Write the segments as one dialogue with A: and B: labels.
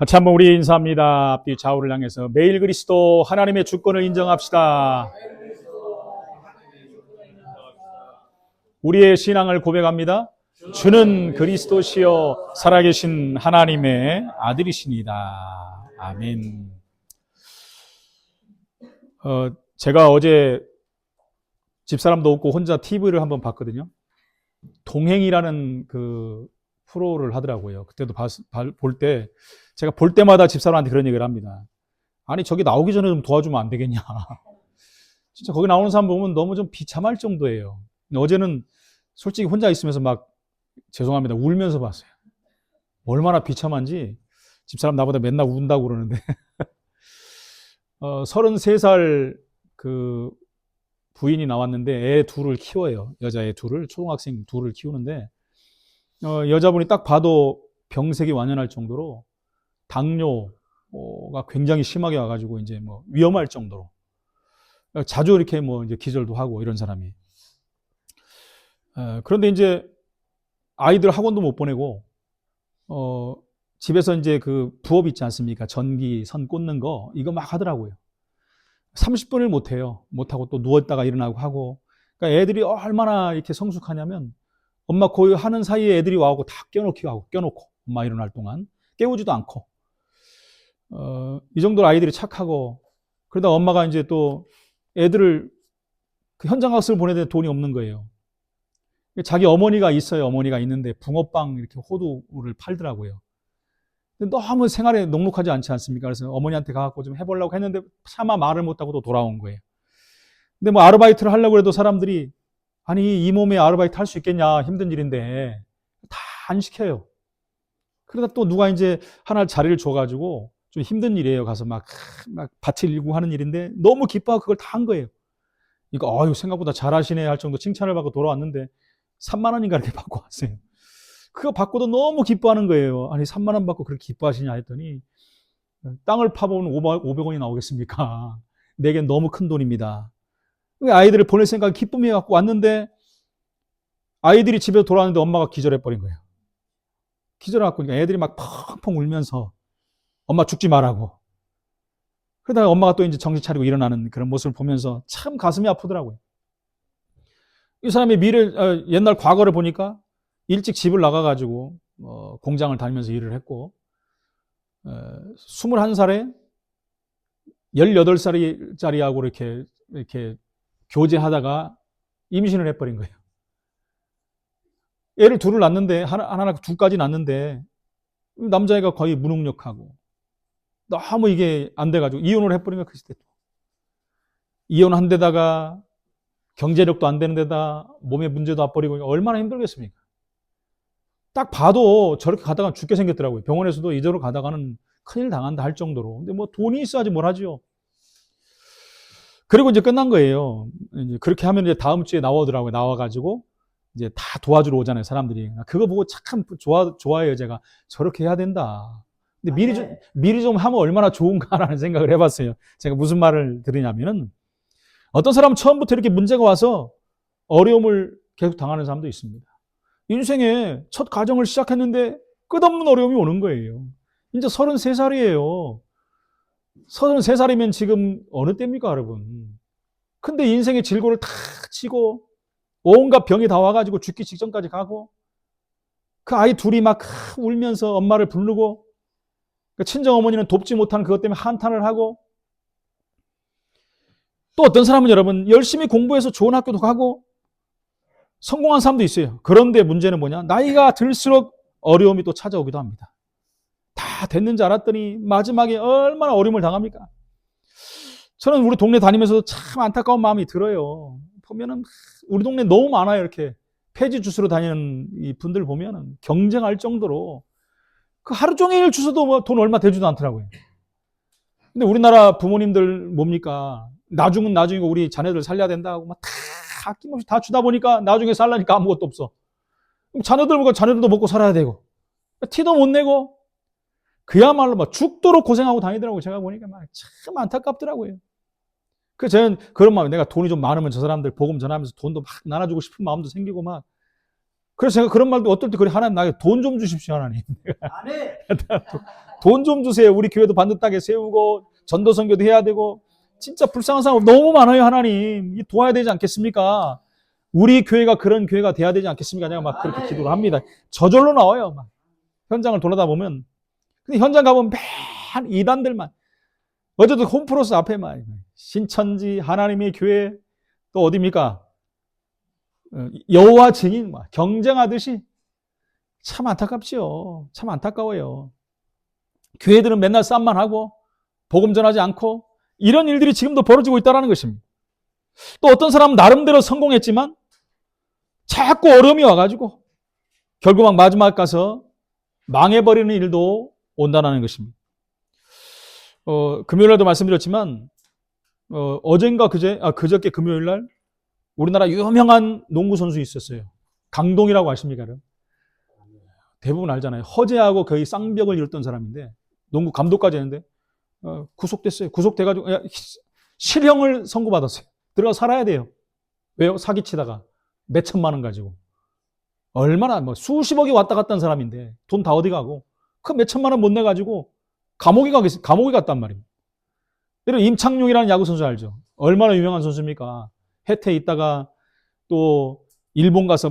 A: 같이 한번 우리 인사합니다. 앞뒤 좌우를 향해서 매일 그리스도 하나님의 주권을 인정합시다. 우리의 신앙을 고백합니다. 주는 그리스도시요 살아계신 하나님의 아들이시니다. 아멘. 제가 어제 집사람도 없고 혼자 TV를 한번 봤거든요. 동행이라는 그 프로를 하더라고요. 그때도 볼 때 제가 볼 때마다 집사람한테 그런 얘기를 합니다. 아니 저기 나오기 전에 좀 도와주면 안 되겠냐. 진짜 거기 나오는 사람 보면 너무 좀 비참할 정도예요. 어제는 솔직히 혼자 있으면서 막 죄송합니다 울면서 봤어요. 얼마나 비참한지. 집사람 나보다 맨날 운다고 그러는데 33살 그 부인이 나왔는데 애 둘을 키워요. 여자애 둘을, 초등학생 둘을 키우는데 여자분이 딱 봐도 병색이 완연할 정도로 당뇨가 굉장히 심하게 와가지고 이제 뭐 위험할 정도로 자주 이렇게 뭐 이제 기절도 하고 이런 사람이. 그런데 이제 아이들 학원도 못 보내고 집에서 이제 그 부업 있지 않습니까? 전기 선 꽂는 거 이거 막 하더라고요. 30분을 못 해요. 못 하고 또 누웠다가 일어나고 하고. 그러니까 애들이 얼마나 이렇게 성숙하냐면 엄마 고요 하는 사이에 애들이 와고 다 껴놓고 엄마 일어날 동안 깨우지도 않고. 이 정도로 아이들이 착하고. 그러다 엄마가 이제 또 애들을 그 현장 학습을 보내는데 돈이 없는 거예요. 자기 어머니가 있어요. 어머니가 있는데 붕어빵 이렇게 호두를 팔더라고요. 근데 너무 생활에 녹록하지 않지 않습니까? 그래서 어머니한테 가갖고 좀 해보려고 했는데 차마 말을 못하고 또 돌아온 거예요. 근데 뭐 아르바이트를 하려고 해도 사람들이 아니 이 몸에 아르바이트 할 수 있겠냐, 힘든 일인데 다 안 시켜요. 그러다 또 누가 이제 하나 자리를 줘가지고 좀 힘든 일이에요. 가서 막 밭을 일고 하는 일인데 너무 기뻐하고 그걸 다 한 거예요. 이거 생각보다 잘하시네 할 정도 칭찬을 받고 돌아왔는데 3만 원인가 이렇게 받고 왔어요. 그거 받고도 너무 기뻐하는 거예요. 아니 3만 원 받고 그렇게 기뻐하시냐 했더니 땅을 파보면 500원이 나오겠습니까? 내겐 너무 큰 돈입니다. 아이들을 보낼 생각에 기쁨이 갖고 왔는데 아이들이 집에 돌아왔는데 엄마가 기절해버린 거예요. 기절해갖고 애들이 막 펑펑 울면서 엄마 죽지 말라고. 그러다가 엄마가 또 이제 정신 차리고 일어나는 그런 모습을 보면서 참 가슴이 아프더라고요. 이 사람의 옛날 과거를 보니까 일찍 집을 나가가지고 공장을 다니면서 일을 했고 21살에 18살짜리하고 이렇게 교제하다가 임신을 해버린 거예요. 애를 둘을 낳는데 하나 둘까지 낳는데 남자애가 거의 무능력하고 너무 이게 안 돼가지고 이혼을 해버린 거예요. 그 시대 또 이혼한 데다가 경제력도 안 되는 데다 몸에 문제도 와버리고 얼마나 힘들겠습니까? 딱 봐도 저렇게 가다가 죽게 생겼더라고요. 병원에서도 이대로 가다가는 큰일 당한다 할 정도로. 근데 뭐 돈이 있어야지 뭘 하지요. 그리고 이제 끝난 거예요. 이제 그렇게 하면 이제 다음 주에 나오더라고요. 나와가지고 이제 다 도와주러 오잖아요, 사람들이. 그거 보고 참 좋아해요, 제가. 저렇게 해야 된다. 근데 미리 좀 하면 얼마나 좋은가라는 생각을 해봤어요. 제가 무슨 말을 들으냐면은 어떤 사람은 처음부터 이렇게 문제가 와서 어려움을 계속 당하는 사람도 있습니다. 인생의 첫 가정을 시작했는데 끝없는 어려움이 오는 거예요. 이제 33살이에요. 33살이면 지금 어느 때입니까, 여러분? 근데 인생의 질고를 다 치고 온갖 병이 다 와가지고 죽기 직전까지 가고 그 아이 둘이 막 울면서 엄마를 부르고 친정 어머니는 돕지 못하는 그것 때문에 한탄을 하고 또 어떤 사람은 여러분 열심히 공부해서 좋은 학교도 가고 성공한 사람도 있어요. 그런데 문제는 뭐냐? 나이가 들수록 어려움이 또 찾아오기도 합니다. 다 됐는 줄 알았더니 마지막에 얼마나 어려움을 당합니까? 저는 우리 동네 다니면서도 참 안타까운 마음이 들어요. 보면은 우리 동네 너무 많아요. 이렇게 폐지 주스로 다니는 이 분들 보면은 경쟁할 정도로 그 하루 종일 주워도 뭐 돈 얼마 되지도 않더라고요. 근데 우리나라 부모님들 뭡니까? 나중은 나중이고 우리 자녀들 살려야 된다고 막 다 아낌없이 다 주다 보니까 나중에 살라니까 아무것도 없어. 자녀들 보고 자녀들도 먹고 살아야 되고 티도 못 내고 그야말로 막 죽도록 고생하고 다니더라고요. 제가 보니까 막 참 안타깝더라고요. 그래서 저는 그런 마음에 내가 돈이 좀 많으면 저 사람들 복음 전하면서 돈도 막 나눠주고 싶은 마음도 생기고 막 그래서 제가 그런 말도 어떨 때 그래, 하나님 나에게 돈 좀 주십시오, 하나님.
B: 아멘.
A: 돈 좀 주세요. 우리 교회도 반듯하게 세우고 전도 선교도 해야 되고 진짜 불쌍한 사람 너무 많아요, 하나님. 이 도와야 되지 않겠습니까? 우리 교회가 그런 교회가 돼야 되지 않겠습니까? 제가 막 그렇게 기도를 합니다. 저절로 나와요. 막 현장을 돌아다 보면. 근데 현장 가보면 맨 이단들만. 어제도 홈프로스 앞에만 신천지 하나님의 교회 또 어디입니까? 여호와 증인 경쟁하듯이. 참 안타깝지요. 참 안타까워요. 교회들은 맨날 쌈만 하고 복음 전하지 않고 이런 일들이 지금도 벌어지고 있다는 것입니다. 또 어떤 사람은 나름대로 성공했지만 자꾸 어려움이 와가지고 결국 막 마지막 가서 망해버리는 일도 온다는 것입니다. 금요일날도 말씀드렸지만 어젠가 그저께 금요일날 우리나라 유명한 농구 선수 있었어요. 강동이라고 아십니까? 대부분 알잖아요. 허재하고 거의 쌍벽을 이뤘던 사람인데 농구 감독까지 했는데 구속됐어요. 구속돼가지고 실형을 선고받았어요. 들어가 살아야 돼요. 왜요? 사기치다가 몇 천만 원 가지고 얼마나 수십억이 왔다 갔다 한 사람인데 돈 다 어디 가고 그 몇 천만 원 못 내가지고 감옥에 갔단 말입니다. 여러분 임창용이라는 야구 선수 알죠? 얼마나 유명한 선수입니까? 해태에 있다가 또 일본 가서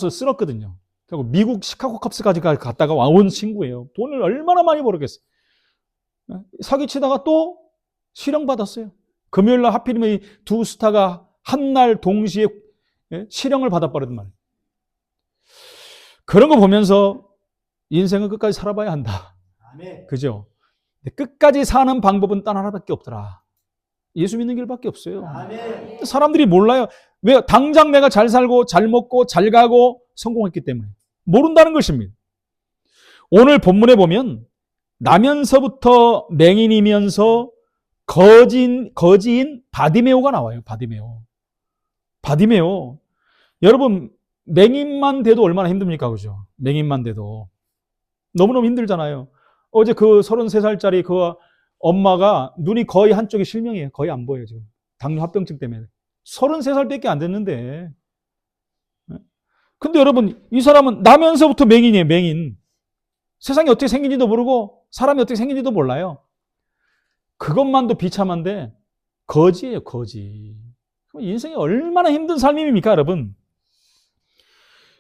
A: 쓸었거든요. 그리고 미국 시카고 컵스까지 갔다가 온 친구예요. 돈을 얼마나 많이 벌었겠어요. 사기치다가 또 실형 받았어요. 금요일날 하필이면 이 두 스타가 한 날 동시에 실형을 받아버렸단 말이에요. 그런 거 보면서 인생은 끝까지 살아봐야 한다.
B: 아멘.
A: 그죠? 끝까지 사는 방법은 단 하나밖에 없더라. 예수 믿는 길밖에 없어요.
B: 아멘.
A: 사람들이 몰라요. 왜? 당장 내가 잘 살고 잘 먹고 잘 가고 성공했기 때문에 모른다는 것입니다. 오늘 본문에 보면 나면서부터 맹인이면서 거지인 바디메오가 나와요. 바디메오. 여러분 맹인만 돼도 얼마나 힘듭니까? 그죠? 맹인만 돼도 너무너무 힘들잖아요. 어제 그 33살짜리 그 엄마가 눈이 거의 한쪽이 실명이에요. 거의 안 보여요. 지금 당뇨 합병증 때문에 33살밖에 안 됐는데. 근데 여러분 이 사람은 나면서부터 맹인이에요. 맹인. 세상이 어떻게 생긴지도 모르고 사람이 어떻게 생긴지도 몰라요. 그것만도 비참한데 거지예요. 거지. 인생이 얼마나 힘든 삶입니까 여러분.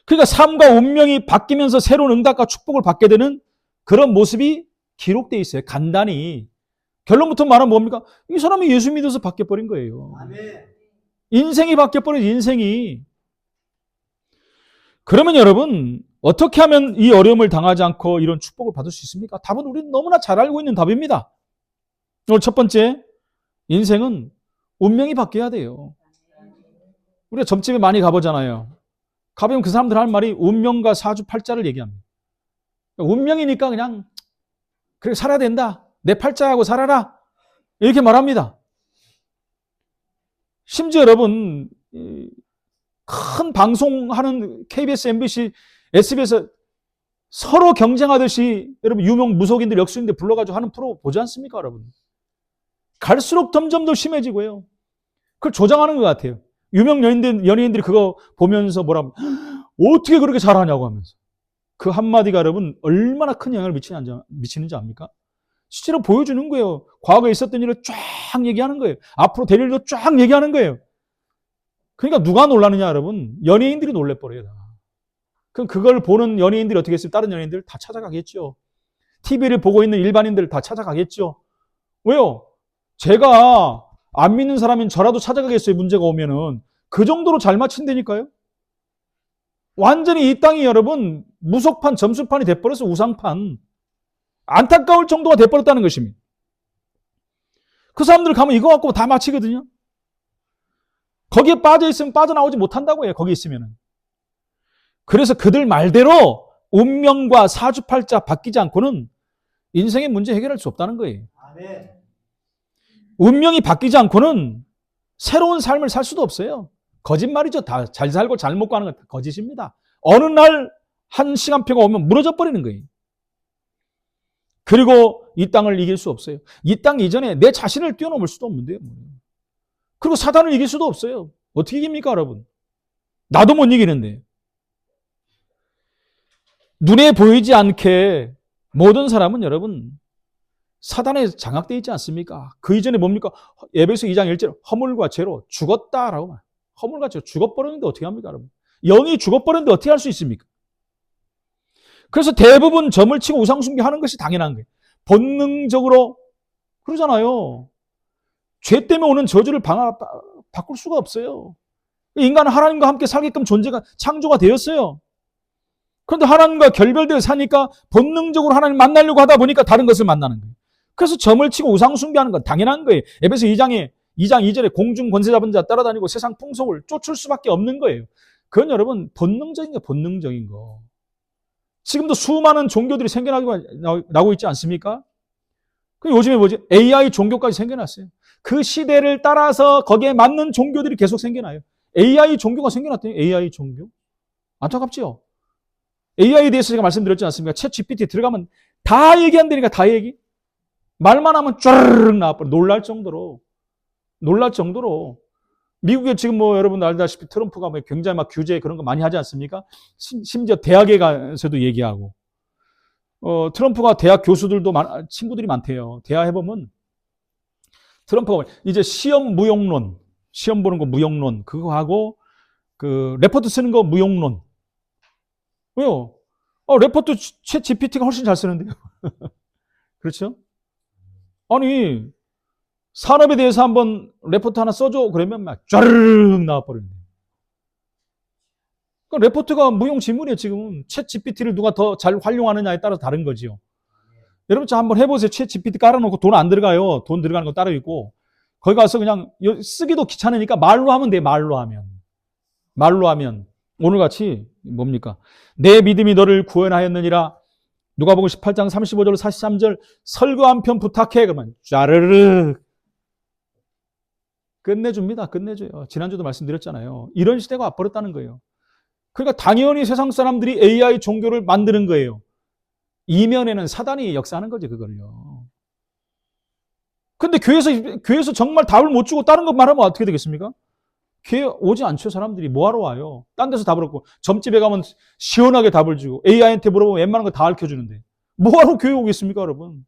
A: 그러니까 삶과 운명이 바뀌면서 새로운 응답과 축복을 받게 되는 그런 모습이 기록되어 있어요. 간단히. 결론부터 말하면 뭡니까? 이 사람이 예수 믿어서 바뀌어버린 거예요.
B: 아멘.
A: 인생이 바뀌어버린 인생이. 그러면 여러분 어떻게 하면 이 어려움을 당하지 않고 이런 축복을 받을 수 있습니까? 답은 우리는 너무나 잘 알고 있는 답입니다. 오늘 첫 번째, 인생은 운명이 바뀌어야 돼요. 우리가 점집에 많이 가보잖아요. 가보면 그 사람들 할 말이 운명과 사주팔자를 얘기합니다. 운명이니까 그냥 그렇게 살아야 된다. 내 팔자하고 살아라. 이렇게 말합니다. 심지어 여러분 큰 방송하는 KBS, MBC, SBS 서로 경쟁하듯이 여러분 유명 무속인들, 역술인들 불러가지고 하는 프로 보지 않습니까 여러분? 갈수록 점점 더 심해지고요. 그걸 조장하는 것 같아요. 유명 연예인들이 그거 보면서 뭐라고 어떻게 그렇게 잘하냐고 하면서 그 한마디가 여러분 얼마나 큰 영향을 미치는지 압니까? 실제로 보여주는 거예요. 과거에 있었던 일을 쫙 얘기하는 거예요. 앞으로 될 일도 쫙 얘기하는 거예요. 그러니까 누가 놀라느냐 여러분? 연예인들이 놀래버려요. 그럼 그걸 보는 연예인들이 어떻게 했어요? 다른 연예인들 다 찾아가겠죠. TV를 보고 있는 일반인들 다 찾아가겠죠. 왜요? 제가 안 믿는 사람인 저라도 찾아가겠어요. 문제가 오면은. 그 정도로 잘 맞춘다니까요. 완전히 이 땅이 여러분 무속판, 점수판이 돼버려서 우상판. 안타까울 정도가 돼버렸다는 것입니다. 그 사람들 가면 이거 갖고 다 맞히거든요. 거기에 빠져있으면 빠져나오지 못한다고 해요. 거기 있으면은. 그래서 그들 말대로 운명과 사주팔자 바뀌지 않고는 인생의 문제 해결할 수 없다는 거예요.
B: 아멘.
A: 운명이 바뀌지 않고는 새로운 삶을 살 수도 없어요. 거짓말이죠. 다 잘 살고 잘 먹고 하는 건 거짓입니다. 어느 날 한 시간표가 오면 무너져 버리는 거예요. 그리고 이 땅을 이길 수 없어요. 이 땅 이전에 내 자신을 뛰어넘을 수도 없는데요. 그리고 사단을 이길 수도 없어요. 어떻게 이깁니까 여러분? 나도 못 이기는데. 눈에 보이지 않게 모든 사람은 여러분 사단에 장악되어 있지 않습니까? 그 이전에 뭡니까? 에베소 2장 1절 허물과 죄로 죽었다라고 말. 허물과 죄로 죽어버렸는데 어떻게 합니까, 여러분? 영이 죽어버렸는데 어떻게 할 수 있습니까? 그래서 대부분 점을 치고 우상 숭배하는 것이 당연한 거예요. 본능적으로 그러잖아요. 죄 때문에 오는 저주를 바꿀 수가 없어요. 인간은 하나님과 함께 살게끔 존재가 창조가 되었어요. 그런데 하나님과 결별되어 사니까 본능적으로 하나님 만나려고 하다 보니까 다른 것을 만나는 거예요. 그래서 점을 치고 우상 숭배하는 건 당연한 거예요. 에베소 2장 2절에 공중 권세 잡은 자 따라다니고 세상 풍속을 쫓을 수밖에 없는 거예요. 그건 여러분 본능적인 거, 본능적인 거. 지금도 수많은 종교들이 생겨나고 있지 않습니까? 그 요즘에 뭐지? AI 종교까지 생겨났어요. 그 시대를 따라서 거기에 맞는 종교들이 계속 생겨나요. AI 종교가 생겨났더니 AI 종교? 안타깝지요? AI에 대해서 제가 말씀드렸지 않습니까? 챗 GPT 들어가면 다 얘기한다니까, 다 얘기. 말만 하면 쫘르륵 나와버려. 놀랄 정도로. 미국에 지금 뭐 여러분 알다시피 트럼프가 뭐 굉장히 막 규제 그런 거 많이 하지 않습니까? 심지어 대학에 가서도 얘기하고. 트럼프가 대학 교수들도 친구들이 많대요. 대화 해보면 트럼프가 이제 시험 무용론, 시험 보는 거 무용론, 그거 하고 그 레포트 쓰는 거 무용론. 왜요? 레포트 챗 GPT가 훨씬 잘 쓰는데요. 그렇죠? 아니, 산업에 대해서 한번 레포트 하나 써줘. 그러면 막 쫘르륵 나와버립니다. 그러니까 레포트가 무용지물이에요, 지금. 챗 GPT를 누가 더 잘 활용하느냐에 따라서 다른 거지요. 여러분, 저 한번 해보세요. 챗 GPT 깔아놓고 돈 안 들어가요. 돈 들어가는 거 따로 있고. 거기 가서 그냥 쓰기도 귀찮으니까 말로 하면 돼, 말로 하면. 오늘같이 뭡니까? 내 믿음이 너를 구원하였느니라. 누가복음 18장 35절 43절 설교 한 편 부탁해. 그러면 쫘르르 끝내줍니다. 끝내줘요. 지난주도 말씀드렸잖아요. 이런 시대가 와버렸다는 거예요. 그러니까 당연히 세상 사람들이 AI 종교를 만드는 거예요. 이면에는 사단이 역사하는 거죠, 그걸요. 근데 교회에서 정말 답을 못 주고 다른 것 말하면 어떻게 되겠습니까? 교회 오지 않죠, 사람들이. 뭐하러 와요? 딴 데서 답을 얻고, 점집에 가면 시원하게 답을 주고, AI한테 물어보면 웬만한 거 다 알려주는데. 뭐하러 교회 오겠습니까, 여러분?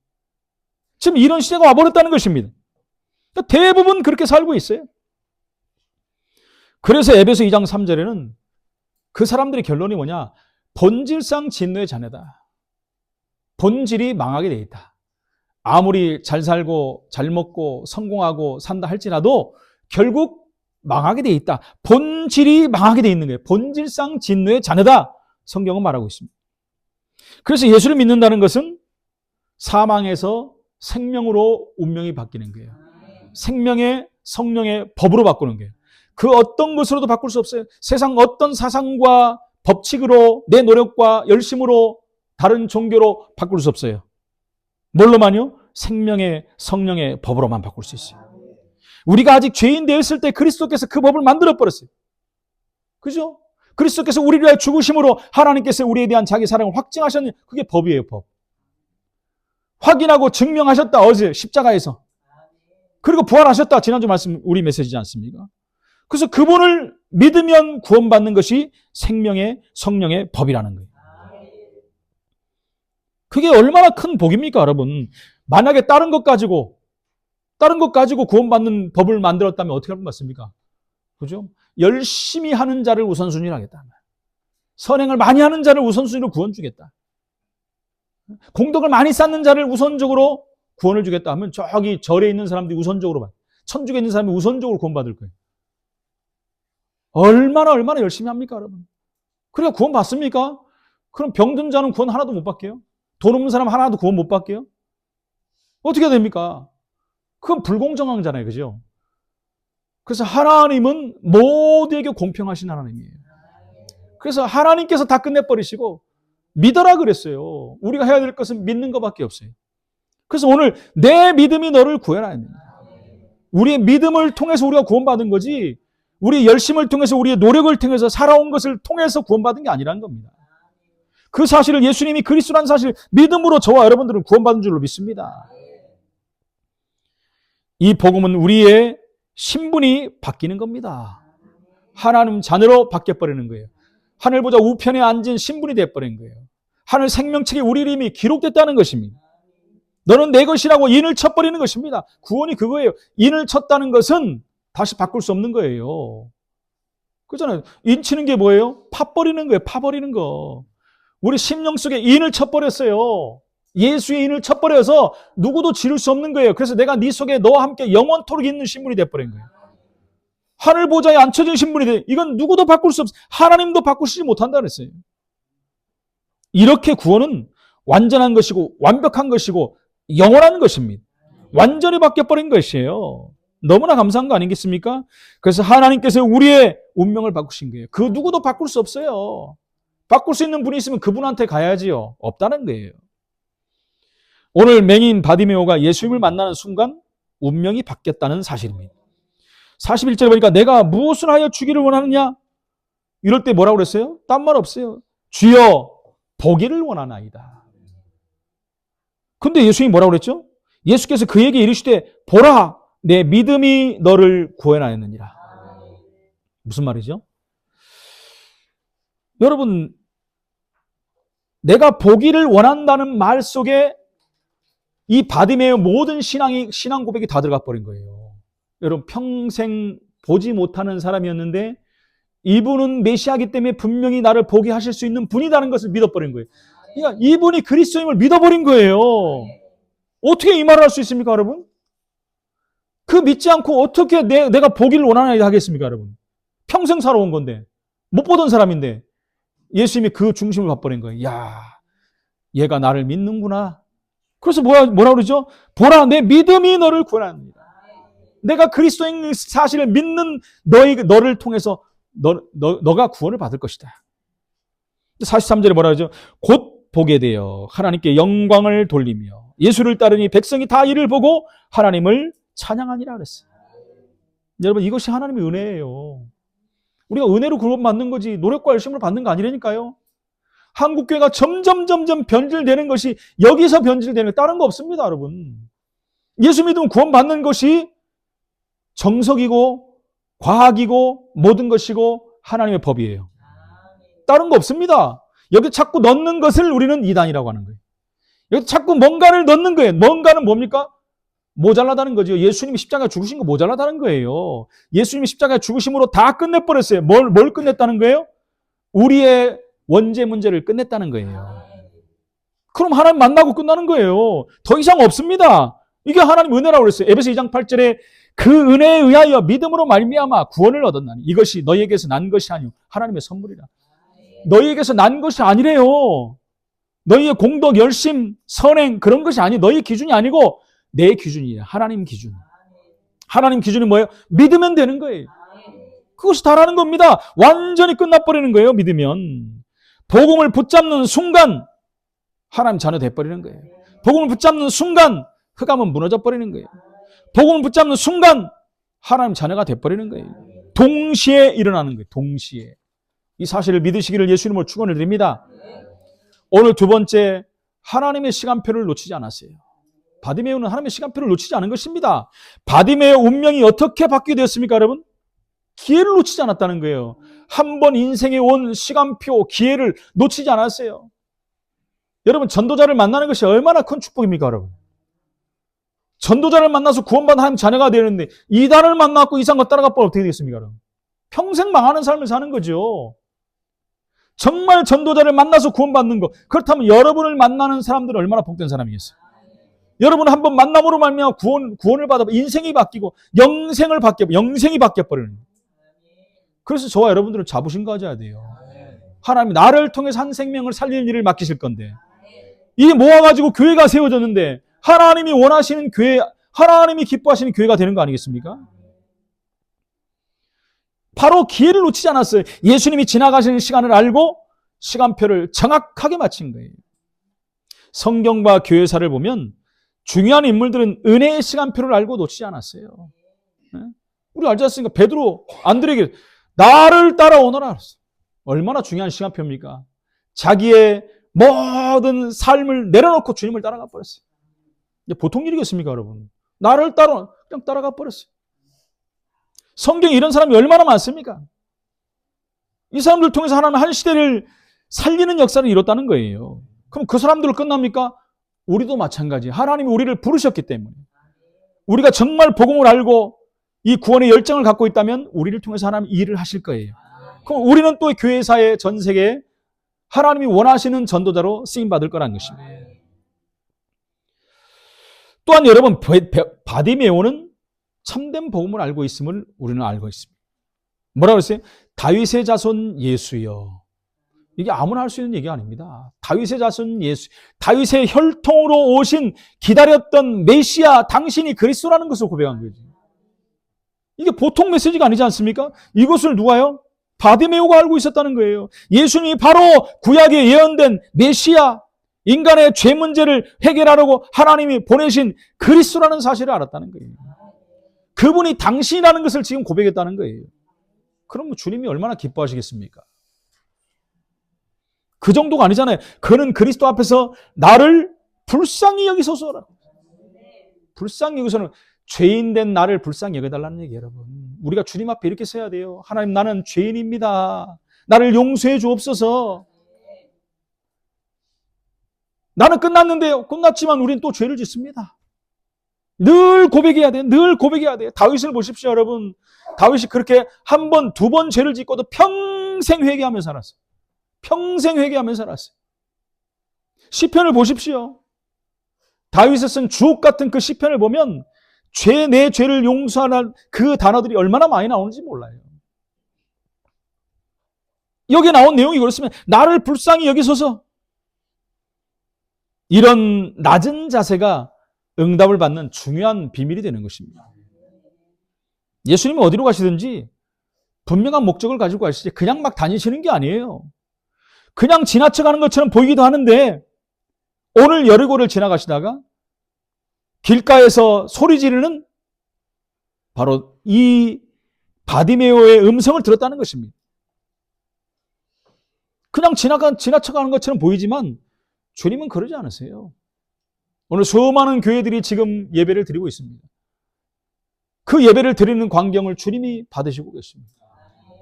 A: 지금 이런 시대가 와버렸다는 것입니다. 그러니까 대부분 그렇게 살고 있어요. 그래서 에베소 2장 3절에는 그 사람들의 결론이 뭐냐? 본질상 진노의 자녀다. 본질이 망하게 돼 있다. 아무리 잘 살고 잘 먹고 성공하고 산다 할지라도 결국 망하게 돼 있다. 본질이 망하게 돼 있는 거예요. 본질상 진노의 자녀다. 성경은 말하고 있습니다. 그래서 예수를 믿는다는 것은 사망에서 생명으로 운명이 바뀌는 거예요. 생명의 성령의 법으로 바꾸는 거예요. 그 어떤 것으로도 바꿀 수 없어요. 세상 어떤 사상과 법칙으로 내 노력과 열심으로 다른 종교로 바꿀 수 없어요. 뭘로만요? 생명의 성령의 법으로만 바꿀 수 있어요. 우리가 아직 죄인 되었을 때 그리스도께서 그 법을 만들어 버렸어요. 그죠? 그리스도께서 우리를 위하여 죽으심으로 하나님께서 우리에 대한 자기 사랑을 확증하셨는 그게 법이에요, 법. 확인하고 증명하셨다, 어제 십자가에서. 그리고 부활하셨다, 지난주 말씀 우리 메시지지 않습니까? 그래서 그분을 믿으면 구원받는 것이 생명의 성령의 법이라는 거예요. 그게 얼마나 큰 복입니까, 여러분? 만약에 다른 것 가지고 구원받는 법을 만들었다면 어떻게 할 것 같습니까? 그죠? 열심히 하는 자를 우선순위로 하겠다. 선행을 많이 하는 자를 우선순위로 구원 주겠다. 공덕을 많이 쌓는 자를 우선적으로 구원을 주겠다 하면 저기 절에 있는 사람들이 우선적으로 받, 천국에 있는 사람이 우선적으로 구원받을 거예요. 얼마나 열심히 합니까, 여러분? 그래야 구원 받습니까? 그럼 병든 자는 구원 하나도 못 받게요? 돈 없는 사람 하나도 구원 못 받게요? 어떻게 됩니까? 그건 불공정하잖아요, 그죠? 그래서 하나님은 모두에게 공평하신 하나님이에요. 그래서 하나님께서 다 끝내버리시고 믿어라 그랬어요. 우리가 해야 될 것은 믿는 것밖에 없어요. 그래서 오늘 내 믿음이 너를 구원하였느니라. 우리의 믿음을 통해서 우리가 구원받은 거지, 우리의 열심을 통해서 우리의 노력을 통해서 살아온 것을 통해서 구원받은 게 아니라는 겁니다. 그 사실을 예수님이 그리스도라는 사실 믿음으로 저와 여러분들은 구원받은 줄로 믿습니다. 이 복음은 우리의 신분이 바뀌는 겁니다. 하나님 자녀로 바뀌어버리는 거예요. 하늘 보좌 우편에 앉은 신분이 되어버린 거예요. 하늘 생명책에 우리 이름이 기록됐다는 것입니다. 너는 내 것이라고 인을 쳐버리는 것입니다. 구원이 그거예요. 인을 쳤다는 것은 다시 바꿀 수 없는 거예요. 그렇잖아요. 인 치는 게 뭐예요? 파버리는 거예요. 파버리는 거. 우리 심령 속에 인을 쳐버렸어요. 예수의 인을 쳐버려서 누구도 지를 수 없는 거예요. 그래서 내가 네 속에 너와 함께 영원토록 있는 신분이 돼버린 거예요. 하늘 보좌에 앉혀진 신분이 돼. 이건 누구도 바꿀 수 없어. 하나님도 바꾸시지 못한다 그랬어요. 이렇게 구원은 완전한 것이고 완벽한 것이고 영원한 것입니다. 완전히 바뀌어버린 것이에요. 너무나 감사한 거 아니겠습니까? 그래서 하나님께서 우리의 운명을 바꾸신 거예요. 그 누구도 바꿀 수 없어요. 바꿀 수 있는 분이 있으면 그분한테 가야지요. 없다는 거예요. 오늘 맹인 바디메오가 예수님을 만나는 순간 운명이 바뀌었다는 사실입니다. 41절에 보니까 내가 무엇을 하여 주기를 원하느냐? 이럴 때 뭐라고 그랬어요? 딴 말 없어요. 주여 보기를 원하나이다. 근데 예수님이 뭐라고 그랬죠? 예수께서 그에게 이르시되 보라 내 믿음이 너를 구원하였느니라. 무슨 말이죠? 여러분, 내가 보기를 원한다는 말 속에 이 바디메오 모든 신앙 고백이 다 들어가 버린 거예요. 여러분, 평생 보지 못하는 사람이었는데 이분은 메시아이기 때문에 분명히 나를 보게 하실 수 있는 분이라는 것을 믿어버린 거예요. 그러니까 이분이 그리스도임을 믿어버린 거예요. 어떻게 이 말을 할 수 있습니까, 여러분? 그 믿지 않고 어떻게 내가 보기를 원하나 하겠습니까, 여러분? 평생 살아온 건데, 못 보던 사람인데, 예수님이 그 중심을 봐버린 거예요. 야, 얘가 나를 믿는구나. 그래서 뭐라 그러죠? 보라, 내 믿음이 너를 구원합니다. 내가 그리스도인 사실을 믿는 너를 통해서 너가 구원을 받을 것이다. 43절에 뭐라 그러죠? 곧 보게 되어 하나님께 영광을 돌리며 예수를 따르니 백성이 다 이를 보고 하나님을 찬양하니라 그랬어요. 여러분, 이것이 하나님의 은혜예요. 우리가 은혜로 구원받는 거지 노력과 열심으로 받는 거 아니라니까요. 한국교회가 점점 변질되는 것이 여기서 변질되는 거 다른 거 없습니다, 여러분. 예수 믿으면 구원받는 것이 정석이고 과학이고 모든 것이고 하나님의 법이에요. 다른 거 없습니다. 여기 자꾸 넣는 것을 우리는 이단이라고 하는 거예요. 여기 자꾸 뭔가를 넣는 거예요. 뭔가는 뭡니까? 모자라다는 거죠. 예수님이 십자가에 죽으신 거 모자라다는 거예요. 예수님이 십자가에 죽으심으로 다 끝내버렸어요. 뭘 끝냈다는 거예요? 우리의 원죄 문제를 끝냈다는 거예요. 그럼 하나님 만나고 끝나는 거예요. 더 이상 없습니다. 이게 하나님 은혜라고 그랬어요. 에베소 2장 8절에 그 은혜에 의하여 믿음으로 말미암아 구원을 얻었나니 이것이 너희에게서 난 것이 아니오 하나님의 선물이라. 너희에게서 난 것이 아니래요. 너희의 공덕, 열심, 선행 그런 것이 아니 너희 기준이 아니고 내 기준이에요. 하나님 기준. 하나님 기준이 뭐예요? 믿으면 되는 거예요. 그것이 다라는 겁니다. 완전히 끝나버리는 거예요. 믿으면. 복음을 붙잡는 순간 하나님 자녀 돼버리는 거예요. 복음을 붙잡는 순간 흑암은 무너져 버리는 거예요. 복음을 붙잡는 순간 하나님 자녀가 돼버리는 거예요. 동시에 일어나는 거예요. 동시에. 이 사실을 믿으시기를 예수님을 축원을 드립니다. 오늘 두 번째, 하나님의 시간표를 놓치지 않았어요. 바디메오는 하나님의 시간표를 놓치지 않은 것입니다. 바디메오 운명이 어떻게 바뀌게 되었습니까, 여러분? 기회를 놓치지 않았다는 거예요. 한 번 인생에 온 시간표, 기회를 놓치지 않았어요. 여러분, 전도자를 만나는 것이 얼마나 큰 축복입니까, 여러분? 전도자를 만나서 구원받은 하나님 자녀가 되는데 이단을 만나고 이상과 따라가 버리면 어떻게 되겠습니까, 여러분? 평생 망하는 삶을 사는 거죠. 정말 전도자를 만나서 구원받는 것. 그렇다면 여러분을 만나는 사람들은 얼마나 복된 사람이겠어요? 여러분 한번 만남으로 말미암아 구원을 받아 인생이 바뀌고 영생이 바뀌어버리는 거예요. 그래서 저와 여러분들은 자부심 가져야 돼요. 하나님이 나를 통해서 한 생명을 살리는 일을 맡기실 건데 이게 모아가지고 교회가 세워졌는데 하나님이 원하시는 교회, 하나님이 기뻐하시는 교회가 되는 거 아니겠습니까? 바로 기회를 놓치지 않았어요. 예수님이 지나가시는 시간을 알고 시간표를 정확하게 맞춘 거예요. 성경과 교회사를 보면 중요한 인물들은 은혜의 시간표를 알고 놓치지 않았어요. 우리 알지 않습니까? 베드로, 안드레에게 나를 따라오너라. 얼마나 중요한 시간표입니까? 자기의 모든 삶을 내려놓고 주님을 따라가 버렸어요. 보통 일이겠습니까, 여러분? 나를 그냥 따라가 버렸어요. 성경에 이런 사람이 얼마나 많습니까? 이 사람들 통해서 하나님 한 시대를 살리는 역사를 이뤘다는 거예요. 그럼 그 사람들로 끝납니까? 우리도 마찬가지. 하나님이 우리를 부르셨기 때문에 우리가 정말 복음을 알고 이 구원의 열정을 갖고 있다면 우리를 통해서 하나님 일을 하실 거예요. 그럼 우리는 또 교회사의 전 세계에 하나님이 원하시는 전도자로 쓰임받을 거라는 것입니다. 또한 여러분, 바디메오는 참된 복음을 알고 있음을 우리는 알고 있습니다. 뭐라고 그랬어요? 다윗의 자손 예수여. 이게 아무나 할 수 있는 얘기가 아닙니다. 다윗의 자손 예수, 다윗의 혈통으로 오신 기다렸던 메시아 당신이 그리스도라는 것을 고백한 거지. 이게 보통 메시지가 아니지 않습니까? 이것을 누가요? 바디메오가 알고 있었다는 거예요. 예수님이 바로 구약에 예언된 메시아, 인간의 죄 문제를 해결하려고 하나님이 보내신 그리스도라는 사실을 알았다는 거예요. 그분이 당신이라는 것을 지금 고백했다는 거예요. 그럼 주님이 얼마나 기뻐하시겠습니까? 그 정도가 아니잖아요. 그는 그리스도 앞에서 나를 불쌍히 여기소서라고. 불쌍히 여기서는 죄인된 나를 불쌍히 여겨달라는 얘기예요, 여러분. 우리가 주님 앞에 이렇게 서야 돼요. 하나님, 나는 죄인입니다. 나를 용서해 주옵소서. 나는 끝났는데요. 끝났지만 우리는 또 죄를 짓습니다. 늘 고백해야 돼. 늘 고백해야 돼. 다윗을 보십시오, 여러분. 다윗이 그렇게 한 번, 두 번 죄를 짓고도 평생 회개하며 살았어요. 평생 회개하며 살았어요. 시편을 보십시오. 다윗이 쓴 주옥 같은 그 시편을 보면 내 죄를 용서하는 그 단어들이 얼마나 많이 나오는지 몰라요. 여기에 나온 내용이 그렇습니다. 나를 불쌍히 여기소서. 이런 낮은 자세가 응답을 받는 중요한 비밀이 되는 것입니다. 예수님이 어디로 가시든지 분명한 목적을 가지고 가시지 그냥 막 다니시는 게 아니에요. 그냥 지나쳐가는 것처럼 보이기도 하는데 오늘 여리고를 지나가시다가 길가에서 소리 지르는 바로 이 바디메오의 음성을 들었다는 것입니다. 그냥 지나쳐가는 것처럼 보이지만 주님은 그러지 않으세요. 오늘 수많은 교회들이 지금 예배를 드리고 있습니다. 그 예배를 드리는 광경을 주님이 받으시고 계십니다.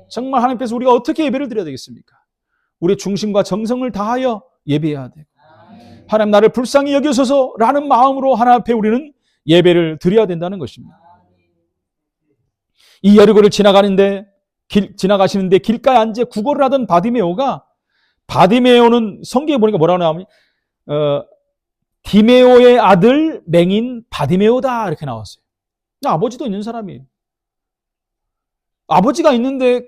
A: 정말 하나님께서 우리가 어떻게 예배를 드려야 되겠습니까? 우리의 중심과 정성을 다하여 예배해야 되고 하나님 나를 불쌍히 여기소서라는 마음으로 하나님 앞에 우리는 예배를 드려야 된다는 것입니다. 이 여리고를 지나가시는데 길가에 앉아 구걸을 하던 바디메오는 성경에 보니까 뭐라고 나오니 디메오의 아들 맹인 바디메오다 이렇게 나왔어요. 아버지도 있는 사람이에요. 아버지가 있는데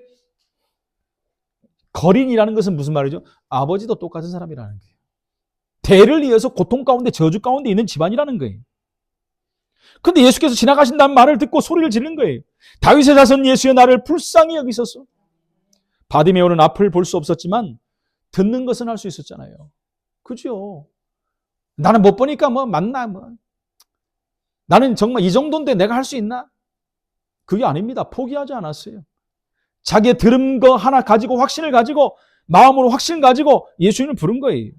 A: 거린이라는 것은 무슨 말이죠? 아버지도 똑같은 사람이라는 거예요. 대를 이어서 고통 가운데 저주 가운데 있는 집안이라는 거예요. 근데 예수께서 지나가신다는 말을 듣고 소리를 지르는 거예요. 다윗의 자손 예수여 나를 불쌍히 여기소서. 바디메오는 앞을 볼 수 없었지만 듣는 것은 할 수 있었잖아요. 그죠? 나는 못 보니까 맞나 나는 정말 이 정도인데 내가 할 수 있나? 그게 아닙니다. 포기하지 않았어요. 자기의 들은 거 하나 가지고 확신을 가지고 마음으로 확신을 가지고 예수님을 부른 거예요.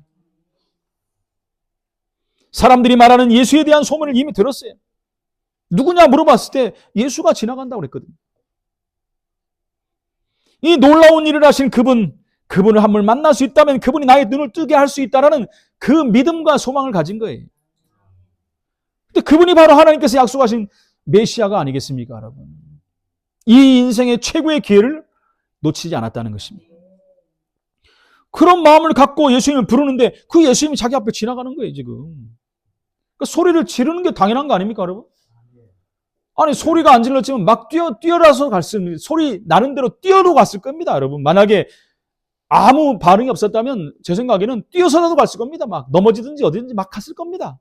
A: 사람들이 말하는 예수에 대한 소문을 이미 들었어요. 누구냐 물어봤을 때 예수가 지나간다고 그랬거든요. 이 놀라운 일을 하신 그분을 한번 만날 수 있다면 그분이 나의 눈을 뜨게 할 수 있다는 그 믿음과 소망을 가진 거예요. 근데 그분이 바로 하나님께서 약속하신 메시아가 아니겠습니까, 여러분? 이 인생의 최고의 기회를 놓치지 않았다는 것입니다. 그런 마음을 갖고 예수님을 부르는데 그 예수님이 자기 앞에 지나가는 거예요, 지금. 그러니까 소리를 지르는 게 당연한 거 아닙니까, 여러분? 아니, 소리가 안 질렀지만 막 뛰어라서 갔습니다. 소리 나는 대로 뛰어도 갔을 겁니다, 여러분. 만약에 아무 반응이 없었다면 제 생각에는 뛰어서라도 갔을 겁니다. 막 넘어지든지 어디든지 막 갔을 겁니다.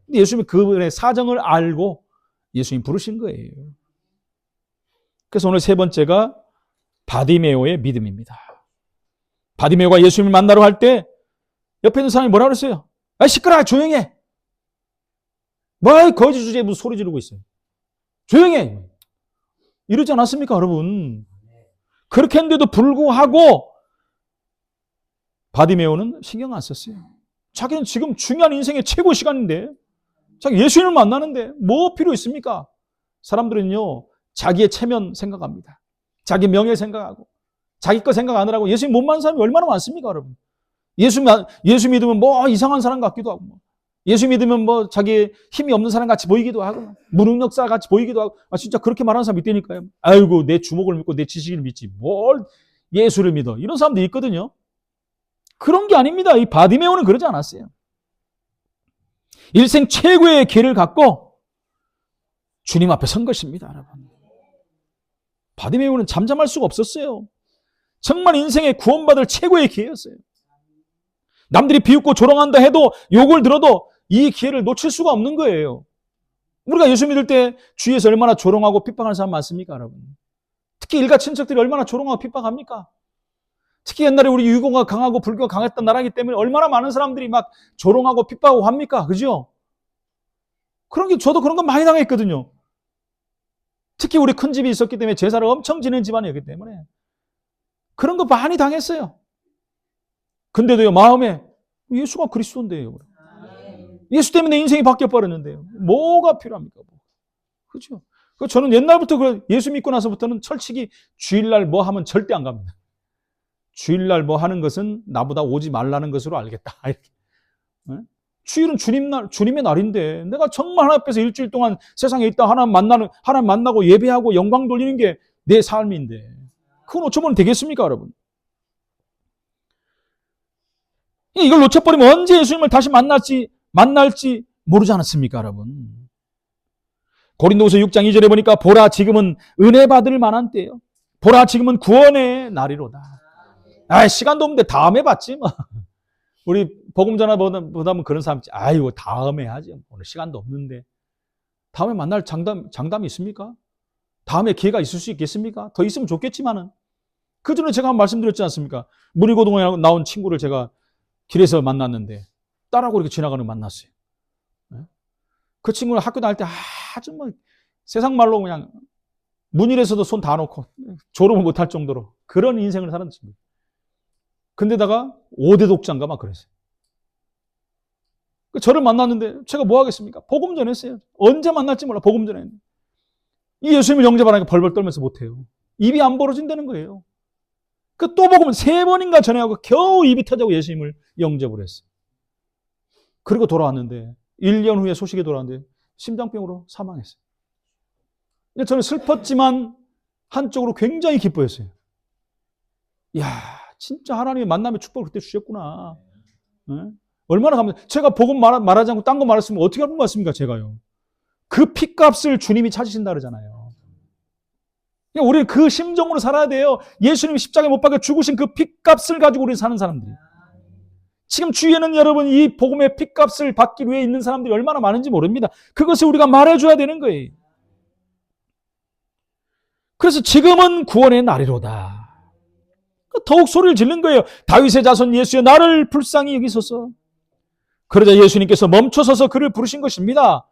A: 근데 예수님이 그분의 사정을 알고 예수님 부르신 거예요. 그래서 오늘 세 번째가 바디메오의 믿음입니다. 바디메오가 예수님을 만나러 갈 때 옆에 있는 사람이 뭐라 그랬어요? 아, 시끄러워, 조용해. 뭐 거짓 주제에 무슨 소리 지르고 있어요. 조용해. 이러지 않았습니까, 여러분? 그렇게 했는데도 불구하고 바디메오는 신경 안 썼어요. 자기는 지금 중요한 인생의 최고 시간인데 자기 예수님을 만나는데 뭐 필요 있습니까? 사람들은요, 자기의 체면 생각합니다. 자기 명예 생각하고 자기 거 생각 안 하라고 예수님 못 만난 사람이 얼마나 많습니까, 여러분? 예수 믿으면 뭐 이상한 사람 같기도 하고, 예수 믿으면 뭐 자기 힘이 없는 사람 같이 보이기도 하고, 무능력자 같이 보이기도 하고, 진짜 그렇게 말하는 사람 있다니까요. 아이고, 내 주먹을 믿고 내 지식을 믿지. 뭘 예수를 믿어. 이런 사람들이 있거든요. 그런 게 아닙니다. 이 바디메오는 그러지 않았어요. 일생 최고의 기회를 갖고 주님 앞에 선 것입니다, 여러분. 바디메오는 잠잠할 수가 없었어요. 정말 인생에 구원받을 최고의 기회였어요. 남들이 비웃고 조롱한다 해도, 욕을 들어도 이 기회를 놓칠 수가 없는 거예요. 우리가 예수 믿을 때 주위에서 얼마나 조롱하고 핍박하는 사람 많습니까, 여러분? 특히 일가 친척들이 얼마나 조롱하고 핍박합니까? 특히 옛날에 우리 유교가 강하고 불교가 강했던 나라이기 때문에 얼마나 많은 사람들이 막 조롱하고 핍박하고 합니까? 그죠? 저도 그런 거 많이 당했거든요. 특히 우리 큰 집이 있었기 때문에 제사를 엄청 지낸 집안이었기 때문에 그런 거 많이 당했어요. 근데도요, 마음에 예수가 그리스도인데요. 예수 때문에 내 인생이 바뀌어버렸는데요. 뭐가 필요합니까? 그죠? 저는 옛날부터 예수 믿고 나서부터는 철칙이 주일날 뭐 하면 절대 안 갑니다. 주일날 뭐 하는 것은 나보다 오지 말라는 것으로 알겠다. 이렇게. 주일은 주님의 날인데 내가 정말 하나님 앞에서 일주일 동안 세상에 있다 하나님 만나고 예배하고 영광 돌리는 게 내 삶인데 그건 어쩌면 되겠습니까, 여러분? 이걸 놓쳐버리면 언제 예수님을 다시 만날지 모르지 않았습니까, 여러분? 고린도후서 6장 2절에 보니까 보라 지금은 은혜 받을 만한 때요. 보라 지금은 구원의 날이로다. 시간도 없는데 다음에 받지 뭐. 우리 복음 전화보다는 그런 사람 있지. 아이고 다음에 하지. 오늘 시간도 없는데. 다음에 만날 장담이 있습니까? 다음에 기회가 있을 수 있겠습니까? 더 있으면 좋겠지만은. 그 전에 제가 말씀드렸지 않습니까? 문희고등에 나온 친구를 제가 길에서 만났는데 딸하고 이렇게 지나가는 거 만났어요. 그 친구는 학교 다닐 때 아주 뭐 세상 말로 그냥 문일에서도 손 다 놓고 졸업을 못할 정도로 그런 인생을 사는 친구. 근데다가 5대 독자인가 막 그랬어요. 저를 만났는데 제가 뭐 하겠습니까? 복음 전했어요. 언제 만날지 몰라. 복음 전했는데. 이 예수님을 영접하니까 벌벌 떨면서 못해요. 입이 안 벌어진다는 거예요. 또 복음을 3번인가 전해하고 겨우 입이 터지고 예수님을 영접을 했어요. 그리고 돌아왔는데 1년 후에 소식이 돌아왔는데 심장병으로 사망했어요. 저는 슬펐지만 한쪽으로 굉장히 기뻐했어요. 이야, 진짜 하나님의 만남의 축복을 그때 주셨구나. 얼마나 감사해요. 제가 복음 말하지 않고 딴 거 말했으면 어떻게 할 것 같습니까, 제가요? 그 핏값을 주님이 찾으신다 그러잖아요. 우리는 그 심정으로 살아야 돼요. 예수님이 십자가에 못 박혀 죽으신 그 핏값을 가지고 우리는 사는 사람들이. 지금 주위에는 여러분 이 복음의 핏값을 받기 위해 있는 사람들이 얼마나 많은지 모릅니다. 그것을 우리가 말해줘야 되는 거예요. 그래서 지금은 구원의 날이로다. 더욱 소리를 지른 거예요. 다윗의 자손 예수여 나를 불쌍히 여기소서. 그러자 예수님께서 멈춰서서 그를 부르신 것입니다.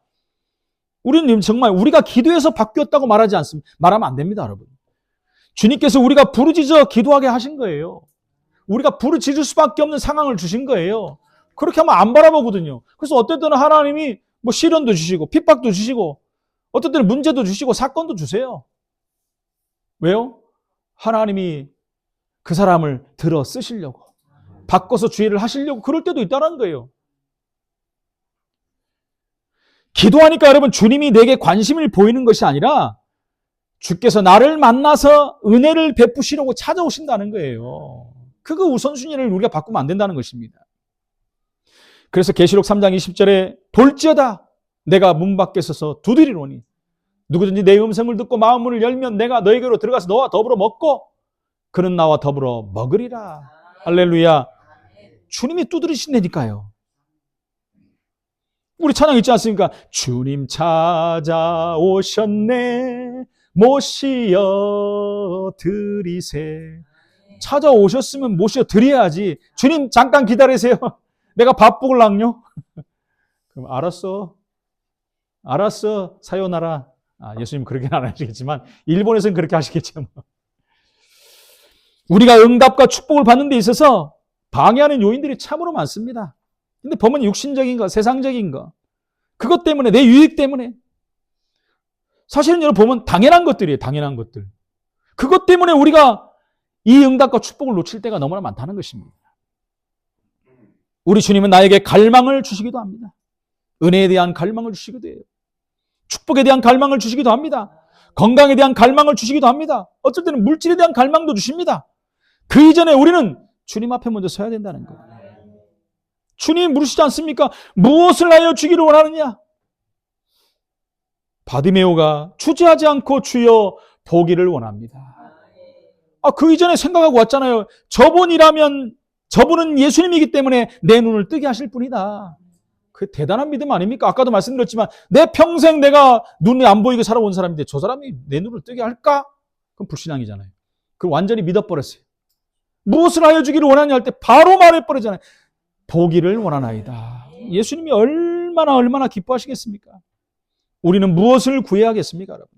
A: 우리는 정말 우리가 기도해서 바뀌었다고 말하면 안 됩니다, 여러분. 주님께서 우리가 부르짖어 기도하게 하신 거예요. 우리가 부르짖을 수밖에 없는 상황을 주신 거예요. 그렇게 하면 안 바라보거든요. 그래서 어떨 때는 하나님이 뭐 시련도 주시고 핍박도 주시고 어떨 때는 문제도 주시고 사건도 주세요. 왜요? 하나님이 그 사람을 들어 쓰시려고 바꿔서 주의를 하시려고 그럴 때도 있다는 거예요. 기도하니까 여러분 주님이 내게 관심을 보이는 것이 아니라 주께서 나를 만나서 은혜를 베푸시려고 찾아오신다는 거예요. 그거 우선순위를 우리가 바꾸면 안 된다는 것입니다. 그래서 계시록 3장 20절에 볼지어다 내가 문 밖에 서서 두드리노니 누구든지 내 음성을 듣고 마음 문을 열면 내가 너에게로 들어가서 너와 더불어 먹고 그는 나와 더불어 먹으리라. 할렐루야. 주님이 두드리신다니까요. 우리 찬양 있지 않습니까? 주님 찾아오셨네 모시어 드리세. 찾아오셨으면 모시어 드려야지. 주님 잠깐 기다리세요. 내가 밥 먹을랑요? 그럼 알았어 사요나라. 예수님 그렇게는 안 하시겠지만 일본에서는 그렇게 하시겠죠. 우리가 응답과 축복을 받는 데 있어서 방해하는 요인들이 참으로 많습니다. 근데 보면 육신적인 거, 세상적인 거, 그것 때문에, 내 유익 때문에. 사실은 여러분 보면 당연한 것들이에요. 당연한 것들. 그것 때문에 우리가 이 응답과 축복을 놓칠 때가 너무나 많다는 것입니다. 우리 주님은 나에게 갈망을 주시기도 합니다. 은혜에 대한 갈망을 주시기도 해요. 축복에 대한 갈망을 주시기도 합니다. 건강에 대한 갈망을 주시기도 합니다. 어쩔 때는 물질에 대한 갈망도 주십니다. 그 이전에 우리는 주님 앞에 먼저 서야 된다는 거예요. 주님 물으시지 않습니까? 무엇을 하여 주기를 원하느냐? 바디메오가 주저하지 않고 주여 보기를 원합니다. 그 이전에 생각하고 왔잖아요. 저분은 예수님이기 때문에 내 눈을 뜨게 하실 분이다. 그 대단한 믿음 아닙니까? 아까도 말씀드렸지만 내 평생 내가 눈이 안 보이게 살아온 사람인데 저 사람이 내 눈을 뜨게 할까? 그럼 불신앙이잖아요. 그걸 완전히 믿어버렸어요. 무엇을 하여 주기를 원하냐 할 때 바로 말해버리잖아요. 보기를 원하나이다. 예수님이 얼마나 기뻐하시겠습니까? 우리는 무엇을 구해야 하겠습니까, 여러분?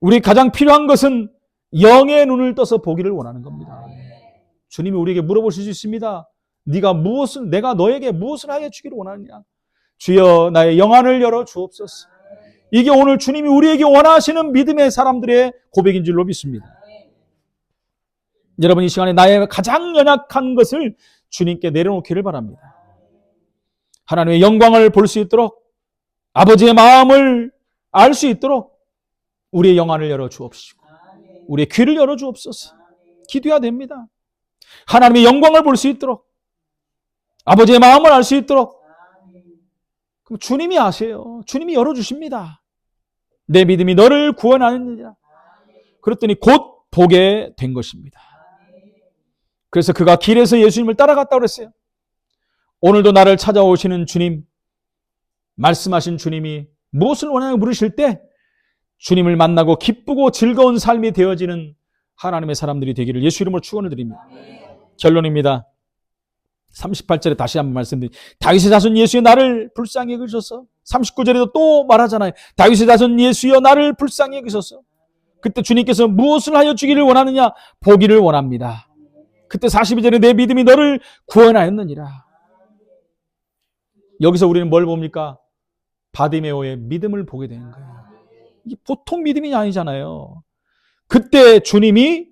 A: 우리 가장 필요한 것은 영의 눈을 떠서 보기를 원하는 겁니다. 주님이 우리에게 물어보실 수 있습니다. 내가 너에게 무엇을 하여 주기를 원하느냐? 주여 나의 영안을 열어 주옵소서. 이게 오늘 주님이 우리에게 원하시는 믿음의 사람들의 고백인 줄로 믿습니다. 여러분 이 시간에 나의 가장 연약한 것을 주님께 내려놓기를 바랍니다. 하나님의 영광을 볼 수 있도록 아버지의 마음을 알 수 있도록 우리의 영안을 열어 주옵시고 우리의 귀를 열어 주옵소서. 기도해야 됩니다. 하나님의 영광을 볼 수 있도록 아버지의 마음을 알 수 있도록 그럼 주님이 아세요. 주님이 열어주십니다. 내 믿음이 너를 구원하느니라. 그랬더니 곧 보게 된 것입니다. 그래서 그가 길에서 예수님을 따라갔다고 그랬어요. 오늘도 나를 찾아오시는 주님, 말씀하신 주님이 무엇을 원하냐고 물으실 때 주님을 만나고 기쁘고 즐거운 삶이 되어지는 하나님의 사람들이 되기를 예수 이름으로 축원을 드립니다. 결론입니다. 38절에 다시 한번 말씀드립니다. 다윗의 자손 예수여 나를 불쌍히 여기소서. 39절에도 또 말하잖아요. 다윗의 자손 예수여 나를 불쌍히 여기소서. 그때 주님께서 무엇을 하여 주기를 원하느냐? 보기를 원합니다. 그때 42절에 내 믿음이 너를 구원하였느니라. 여기서 우리는 뭘 봅니까? 바디메오의 믿음을 보게 되는 거예요. 이게 보통 믿음이 아니잖아요. 그때 주님이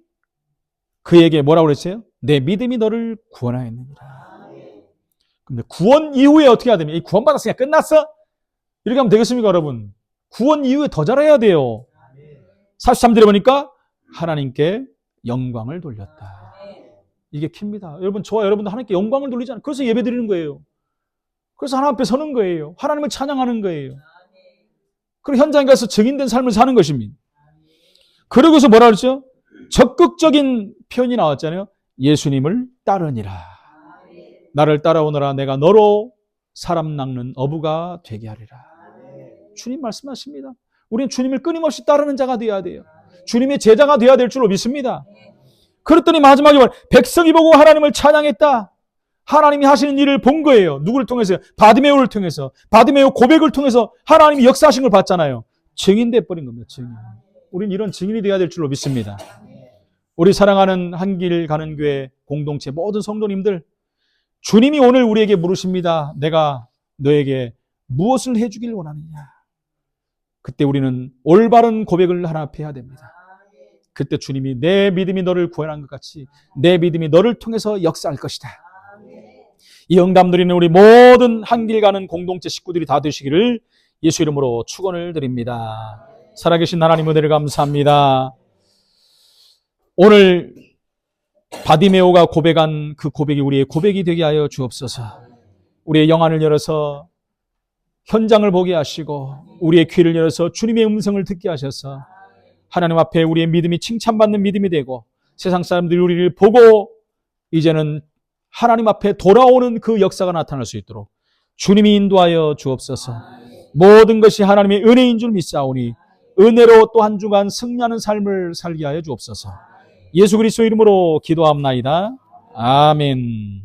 A: 그에게 뭐라고 그랬어요? 내 믿음이 너를 구원하였느니라. 근데 구원 이후에 어떻게 해야 됩니까? 구원받았으니까 끝났어? 이렇게 하면 되겠습니까, 여러분? 구원 이후에 더 잘해야 돼요. 43절에 보니까 하나님께 영광을 돌렸다. 이게 킵니다. 여러분, 저와 여러분도 하나님께 영광을 돌리잖아요. 그래서 예배 드리는 거예요. 그래서 하나님 앞에 서는 거예요. 하나님을 찬양하는 거예요. 그리고 현장에 가서 증인된 삶을 사는 것입니다. 그러고서 뭐라 그랬죠? 적극적인 표현이 나왔잖아요. 예수님을 따르니라. 나를 따라오너라 내가 너로 사람 낚는 어부가 되게 하리라. 주님 말씀하십니다. 우리는 주님을 끊임없이 따르는 자가 되어야 돼요. 주님의 제자가 되어야 될 줄로 믿습니다. 그랬더니 마지막에 백성이 보고 하나님을 찬양했다. 하나님이 하시는 일을 본 거예요. 누구를 통해서요? 바디메오를 통해서. 바디메오 고백을 통해서 하나님이 역사하신 걸 봤잖아요. 증인돼 버린 겁니다. 증인. 우리는 이런 증인이 되어야 될 줄로 믿습니다. 우리 사랑하는 한길 가는 교회 공동체 모든 성도님들, 주님이 오늘 우리에게 물으십니다. 내가 너에게 무엇을 해주길 원하느냐? 그때 우리는 올바른 고백을 하나 앞에 해야 됩니다. 그때 주님이 내 믿음이 너를 구원한 것 같이 내 믿음이 너를 통해서 역사할 것이다. 이 응답 누리는 우리 모든 한길 가는 공동체 식구들이 다 되시기를 예수 이름으로 축원을 드립니다. 살아계신 하나님 은혜를 감사합니다. 오늘 바디메오가 고백한 그 고백이 우리의 고백이 되게 하여 주옵소서. 우리의 영안을 열어서 현장을 보게 하시고 우리의 귀를 열어서 주님의 음성을 듣게 하셔서 하나님 앞에 우리의 믿음이 칭찬받는 믿음이 되고 세상 사람들이 우리를 보고 이제는 하나님 앞에 돌아오는 그 역사가 나타날 수 있도록 주님이 인도하여 주옵소서. 모든 것이 하나님의 은혜인 줄 믿사오니 은혜로 또 한 주간 승리하는 삶을 살게 하여 주옵소서. 예수 그리스도 이름으로 기도합나이다. 아멘.